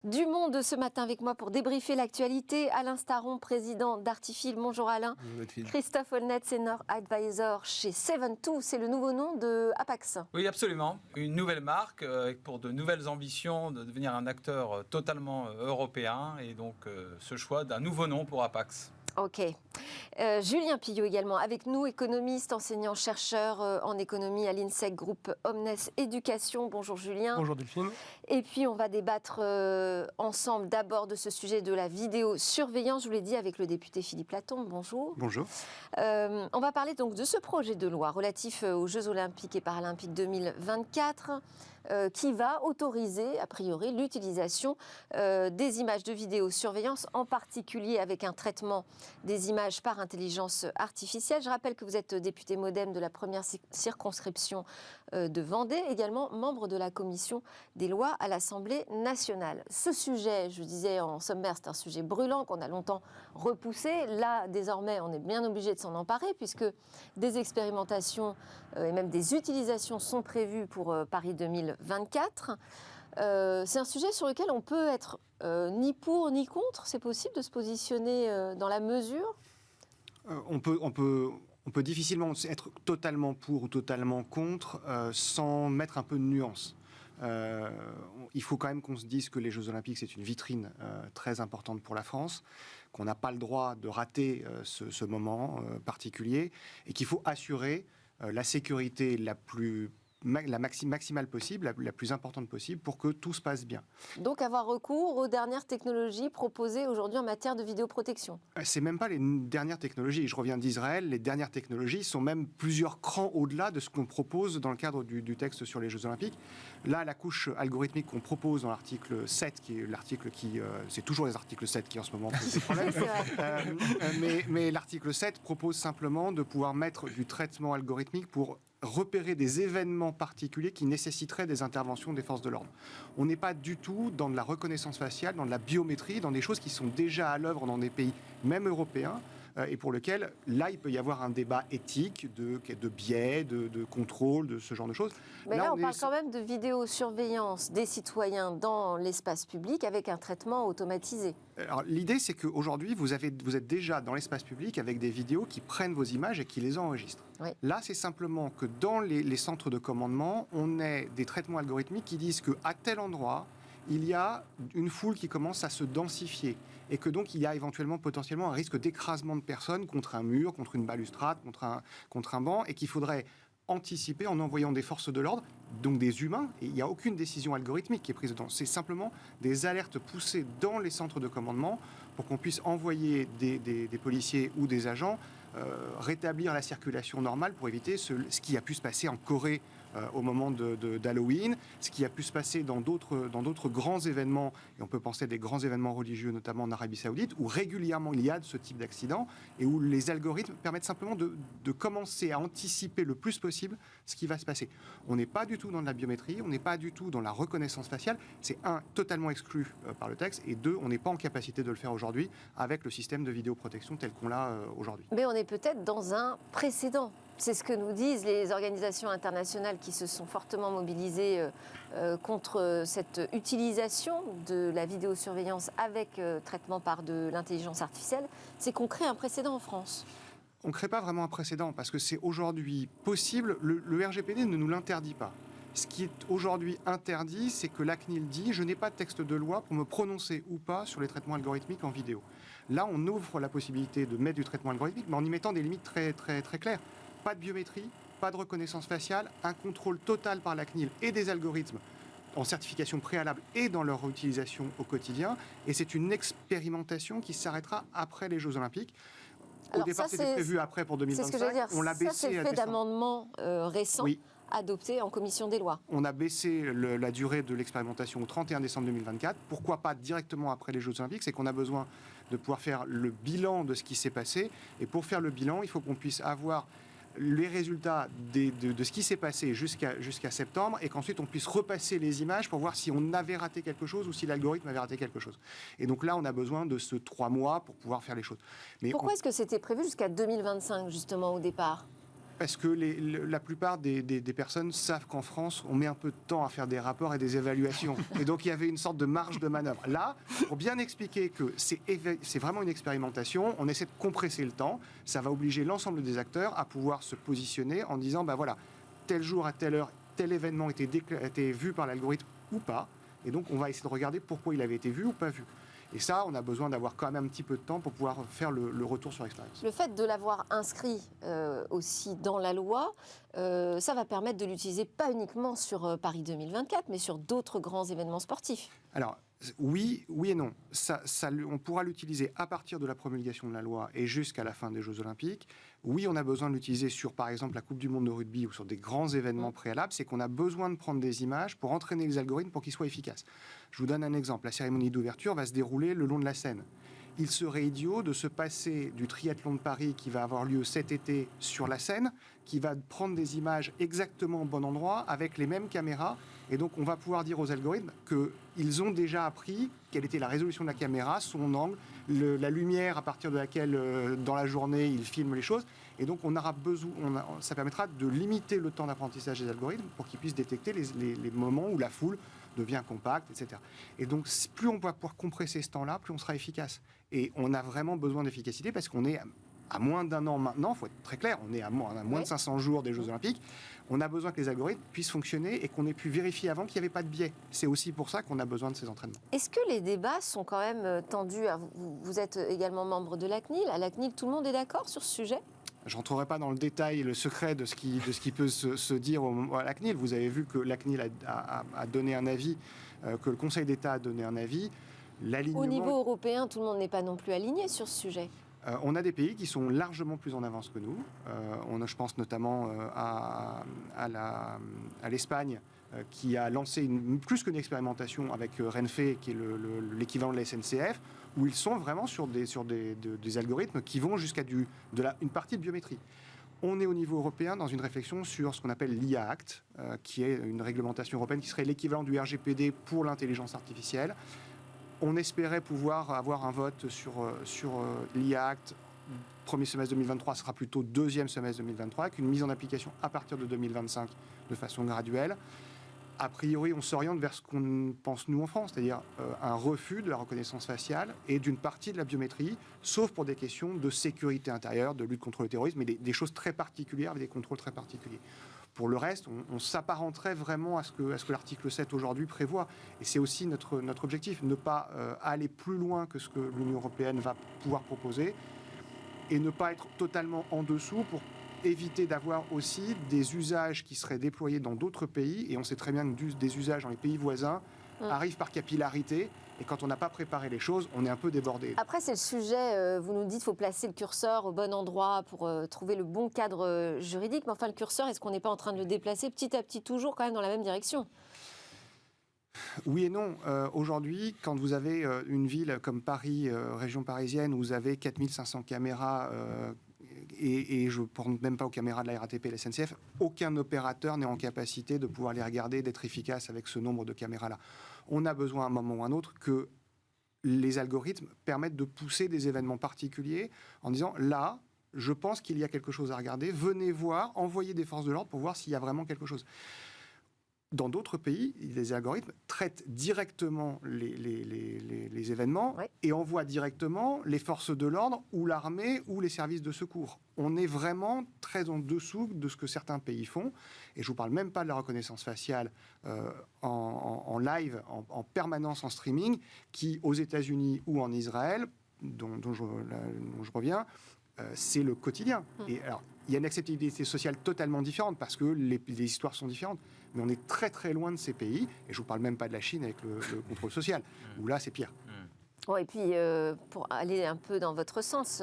Du Monde ce matin avec moi pour débriefer l'actualité. Alain Staron, président d'Artifil. Bonjour Alain. Bonjour. Christophe Holnet, senior advisor chez Seven2. C'est le nouveau nom de Apax. Oui, absolument. Une nouvelle marque pour de nouvelles ambitions de devenir un acteur totalement européen. Et donc ce choix d'un nouveau nom pour Apax. Ok. Julien Pillot également avec nous, économiste, enseignant-chercheur en économie à l'INSEC Groupe Omnes Éducation. Bonjour Julien. Bonjour Delphine. Et puis on va débattre ensemble d'abord de ce sujet de la vidéosurveillance, je vous l'ai dit, avec le député Philippe Latombe. Bonjour. Bonjour. On va parler donc de ce projet de loi relatif aux Jeux Olympiques et Paralympiques 2024 qui va autoriser, a priori, l'utilisation des images de vidéosurveillance, en particulier avec un traitement des images par intelligence artificielle. Je rappelle que vous êtes député MoDem de la première circonscription de Vendée, également membre de la commission des lois à l'Assemblée nationale. Ce sujet, je disais en sommaire, c'est un sujet brûlant qu'on a longtemps repoussé. Là, désormais, on est bien obligé de s'en emparer puisque des expérimentations et même des utilisations sont prévues pour Paris 2024. C'est un sujet sur lequel on peut être ni pour ni contre. C'est possible de se positionner dans la mesure ? On peut difficilement être totalement pour ou totalement contre sans mettre un peu de nuance. Il faut quand même qu'on se dise que les Jeux Olympiques, c'est une vitrine très importante pour la France, qu'on n'a pas le droit de rater ce moment particulier et qu'il faut assurer la sécurité maximale possible, la plus importante possible pour que tout se passe bien. Donc avoir recours aux dernières technologies proposées aujourd'hui en matière de vidéoprotection. C'est même pas les dernières technologies. Je reviens d'Israël, les dernières technologies sont même plusieurs crans au-delà de ce qu'on propose dans le cadre du texte sur les Jeux Olympiques. Là, la couche algorithmique qu'on propose dans l'article 7, qui est l'article qui... c'est toujours les articles 7 qui en ce moment posent des problèmes. Mais l'article 7 propose simplement de pouvoir mettre du traitement algorithmique pour repérer des événements particuliers qui nécessiteraient des interventions des forces de l'ordre. On n'est pas du tout dans de la reconnaissance faciale, dans de la biométrie, dans des choses qui sont déjà à l'œuvre dans des pays, même européens, et pour lequel, là, il peut y avoir un débat éthique, de biais, de contrôle, de ce genre de choses. Mais là on parle quand même de vidéosurveillance des citoyens dans l'espace public avec un traitement automatisé. Alors, l'idée, c'est qu'aujourd'hui, vous êtes déjà dans l'espace public avec des vidéos qui prennent vos images et qui les enregistrent. Oui. Là, c'est simplement que dans les centres de commandement, on ait des traitements algorithmiques qui disent qu'à tel endroit, il y a une foule qui commence à se densifier et que donc il y a éventuellement, potentiellement, un risque d'écrasement de personnes contre un mur, contre une balustrade, contre un banc, et qu'il faudrait anticiper en envoyant des forces de l'ordre, donc des humains, et il n'y a aucune décision algorithmique qui est prise dedans. C'est simplement des alertes poussées dans les centres de commandement pour qu'on puisse envoyer des policiers ou des agents rétablir la circulation normale pour éviter ce qui a pu se passer en Corée au moment d'Halloween, ce qui a pu se passer dans d'autres grands événements, et on peut penser à des grands événements religieux, notamment en Arabie Saoudite, où régulièrement il y a de ce type d'accident, et où les algorithmes permettent simplement de commencer à anticiper le plus possible ce qui va se passer. On n'est pas du tout dans de la biométrie, on n'est pas du tout dans la reconnaissance faciale, c'est totalement exclu par le texte, et deux, on n'est pas en capacité de le faire aujourd'hui avec le système de vidéoprotection tel qu'on l'a aujourd'hui. Mais on est peut-être dans un précédent. C'est ce que nous disent les organisations internationales qui se sont fortement mobilisées contre cette utilisation de la vidéosurveillance avec traitement par de l'intelligence artificielle. C'est qu'on crée un précédent en France. On ne crée pas vraiment un précédent parce que c'est aujourd'hui possible. Le RGPD ne nous l'interdit pas. Ce qui est aujourd'hui interdit, c'est que la CNIL dit « je n'ai pas de texte de loi pour me prononcer ou pas sur les traitements algorithmiques en vidéo ». Là, on ouvre la possibilité de mettre du traitement algorithmique, mais en y mettant des limites très, très, très claires. Pas de biométrie, pas de reconnaissance faciale, un contrôle total par la CNIL et des algorithmes en certification préalable et dans leur utilisation au quotidien. Et c'est une expérimentation qui s'arrêtera après les Jeux Olympiques. Au départ, c'était prévu après pour 2025. C'est ce que j'allais dire. On l'a baissé. Ça, c'est le fait d'amendements récents adoptés en commission des lois. On a baissé la durée de l'expérimentation au 31 décembre 2024. Pourquoi pas directement après les Jeux Olympiques ? C'est qu'on a besoin de pouvoir faire le bilan de ce qui s'est passé. Et pour faire le bilan, il faut qu'on puisse avoir les résultats de ce qui s'est passé jusqu'à septembre et qu'ensuite on puisse repasser les images pour voir si on avait raté quelque chose ou si l'algorithme avait raté quelque chose. Et donc là, on a besoin de ce 3 mois pour pouvoir faire les choses. Mais pourquoi est-ce que c'était prévu jusqu'à 2025, justement, au départ ? Parce que la plupart des personnes savent qu'en France, on met un peu de temps à faire des rapports et des évaluations. Et donc, il y avait une sorte de marge de manœuvre. Là, pour bien expliquer que c'est vraiment une expérimentation, on essaie de compresser le temps. Ça va obliger l'ensemble des acteurs à pouvoir se positionner en disant, ben voilà, tel jour à telle heure, tel événement était vu par l'algorithme ou pas. Et donc, on va essayer de regarder pourquoi il avait été vu ou pas vu. Et ça, on a besoin d'avoir quand même un petit peu de temps pour pouvoir faire le retour sur expérience. Le fait de l'avoir inscrit aussi dans la loi, ça va permettre de l'utiliser pas uniquement sur Paris 2024, mais sur d'autres grands événements sportifs. Alors, oui et non. On pourra l'utiliser à partir de la promulgation de la loi et jusqu'à la fin des Jeux Olympiques. Oui, on a besoin de l'utiliser sur, par exemple, la Coupe du Monde de rugby ou sur des grands événements préalables. C'est qu'on a besoin de prendre des images pour entraîner les algorithmes pour qu'ils soient efficaces. Je vous donne un exemple. La cérémonie d'ouverture va se dérouler le long de la Seine. Il serait idiot de se passer du triathlon de Paris qui va avoir lieu cet été sur la Seine, qui va prendre des images exactement au bon endroit avec les mêmes caméras. Et donc, on va pouvoir dire aux algorithmes qu'ils ont déjà appris quelle était la résolution de la caméra, son angle, la lumière à partir de laquelle, dans la journée, ils filment les choses. Et donc, on aura besoin, ça permettra de limiter le temps d'apprentissage des algorithmes pour qu'ils puissent détecter les moments où la foule devient compacte, etc. Et donc, plus on va pouvoir compresser ce temps-là, plus on sera efficace. Et on a vraiment besoin d'efficacité parce qu'on est à moins d'un an maintenant, il faut être très clair, on est à moins de 500 jours des Jeux Olympiques. On a besoin que les algorithmes puissent fonctionner et qu'on ait pu vérifier avant qu'il n'y avait pas de biais. C'est aussi pour ça qu'on a besoin de ces entraînements. Est-ce que les débats sont quand même tendus vous êtes également membre de la CNIL. À la CNIL, tout le monde est d'accord sur ce sujet ? Je rentrerai pas dans le détail, le secret de ce qui peut se dire à la CNIL. Vous avez vu que la CNIL a donné un avis, que le Conseil d'État a donné un avis. Au niveau européen, tout le monde n'est pas non plus aligné sur ce sujet. On a des pays qui sont largement plus en avance que nous. Je pense notamment à l'Espagne, qui a lancé plus qu'une expérimentation avec Renfe, qui est l'équivalent de la SNCF, où ils sont vraiment sur des algorithmes qui vont jusqu'à une partie de biométrie. On est au niveau européen dans une réflexion sur ce qu'on appelle l'IA Act, qui est une réglementation européenne qui serait l'équivalent du RGPD pour l'intelligence artificielle. On espérait pouvoir avoir un vote sur l'IA Act. Premier semestre 2023 sera plutôt deuxième semestre 2023, avec une mise en application à partir de 2025 de façon graduelle. A priori, on s'oriente vers ce qu'on pense nous en France, c'est-à-dire un refus de la reconnaissance faciale et d'une partie de la biométrie, sauf pour des questions de sécurité intérieure, de lutte contre le terrorisme, mais des choses très particulières, avec des contrôles très particuliers. Pour le reste, on s'apparenterait vraiment à ce que l'article 7 aujourd'hui prévoit. Et c'est aussi notre objectif, ne pas aller plus loin que ce que l'Union européenne va pouvoir proposer et ne pas être totalement en dessous pour éviter d'avoir aussi des usages qui seraient déployés dans d'autres pays. Et on sait très bien que des usages dans les pays voisins arrivent par capillarité. Et quand on n'a pas préparé les choses, on est un peu débordé. Après, c'est le sujet, vous nous dites qu'il faut placer le curseur au bon endroit pour trouver le bon cadre juridique. Mais enfin, le curseur, est-ce qu'on n'est pas en train de le déplacer petit à petit, toujours quand même dans la même direction ? Oui et non. Aujourd'hui, quand vous avez une ville comme Paris, région parisienne, où vous avez 4500 caméras, et je ne pense même pas aux caméras de la RATP et la SNCF, aucun opérateur n'est en capacité de pouvoir les regarder, d'être efficace avec ce nombre de caméras-là. On a besoin à un moment ou à un autre que les algorithmes permettent de pousser des événements particuliers en disant là, je pense qu'il y a quelque chose à regarder, venez voir, envoyez des forces de l'ordre pour voir s'il y a vraiment quelque chose. Dans d'autres pays, les algorithmes traitent directement les événements et envoient directement les forces de l'ordre ou l'armée ou les services de secours. On est vraiment très en dessous de ce que certains pays font. Et je ne vous parle même pas de la reconnaissance faciale en live, en permanence en streaming, qui, aux États-Unis ou en Israël, dont je reviens, c'est le quotidien. Et alors, il y a une acceptabilité sociale totalement différente parce que les histoires sont différentes. Mais on est très très loin de ces pays. Et je ne vous parle même pas de la Chine avec le contrôle social, où là c'est pire. Ouais, et puis, pour aller un peu dans votre sens,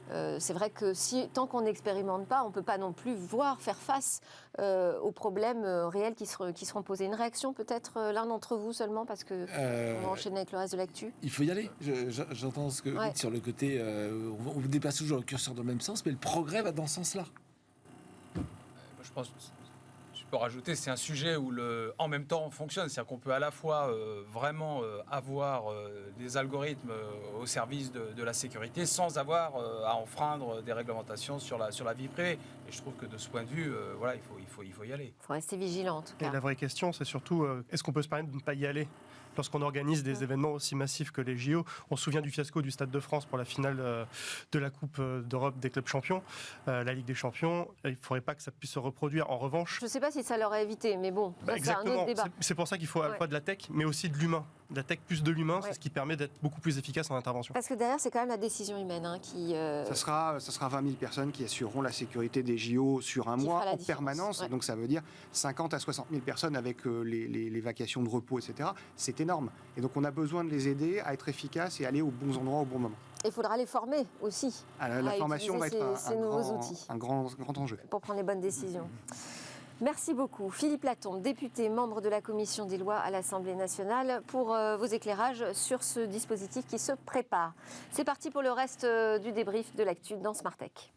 c'est vrai que tant qu'on n'expérimente pas, on ne peut pas non plus faire face aux problèmes réels qui seront posés. Une réaction peut-être l'un d'entre vous seulement, parce qu'on va enchaîner avec le reste de l'actu. Il faut y aller. J'entends ce que vous dites sur le côté, on déplace toujours le curseur dans le même sens, mais le progrès va dans ce sens-là. Je pense peux rajouter, c'est un sujet où le en même temps fonctionne. C'est-à-dire qu'on peut à la fois vraiment avoir des algorithmes au service de la sécurité sans avoir à enfreindre des réglementations sur la vie privée. Et je trouve que de ce point de vue, voilà, il faut y aller. Il faut rester vigilant en tout cas. Et la vraie question, c'est surtout, est-ce qu'on peut se permettre de ne pas y aller lorsqu'on organise des événements aussi massifs que les JO? On se souvient du fiasco du Stade de France pour la finale de la Coupe d'Europe des clubs champions, la Ligue des champions. Il ne faudrait pas que ça puisse se reproduire. En revanche... Je ne sais pas si ça l'aurait évité, mais bon, ça, c'est un exactement. autre débat. C'est pour ça qu'il faut à la fois de la tech, mais aussi de l'humain. De la tech plus de l'humain, c'est ce qui permet d'être beaucoup plus efficace en intervention. Parce que derrière, c'est quand même la décision humaine qui... Ça sera 20 000 personnes qui assureront la sécurité des JO sur un mois en permanence. Donc ça veut dire 50 à 60 000 personnes avec les vacations de repos, etc. C'est énorme. Et donc on a besoin de les aider à être efficaces et aller aux bons endroits au bon moment. Il faudra les former aussi. La formation va être un grand enjeu. Pour prendre les bonnes décisions. Merci beaucoup. Philippe Latombe, député, membre de la Commission des lois à l'Assemblée nationale, pour vos éclairages sur ce dispositif qui se prépare. C'est parti pour le reste du débrief de l'actu dans Smart Tech.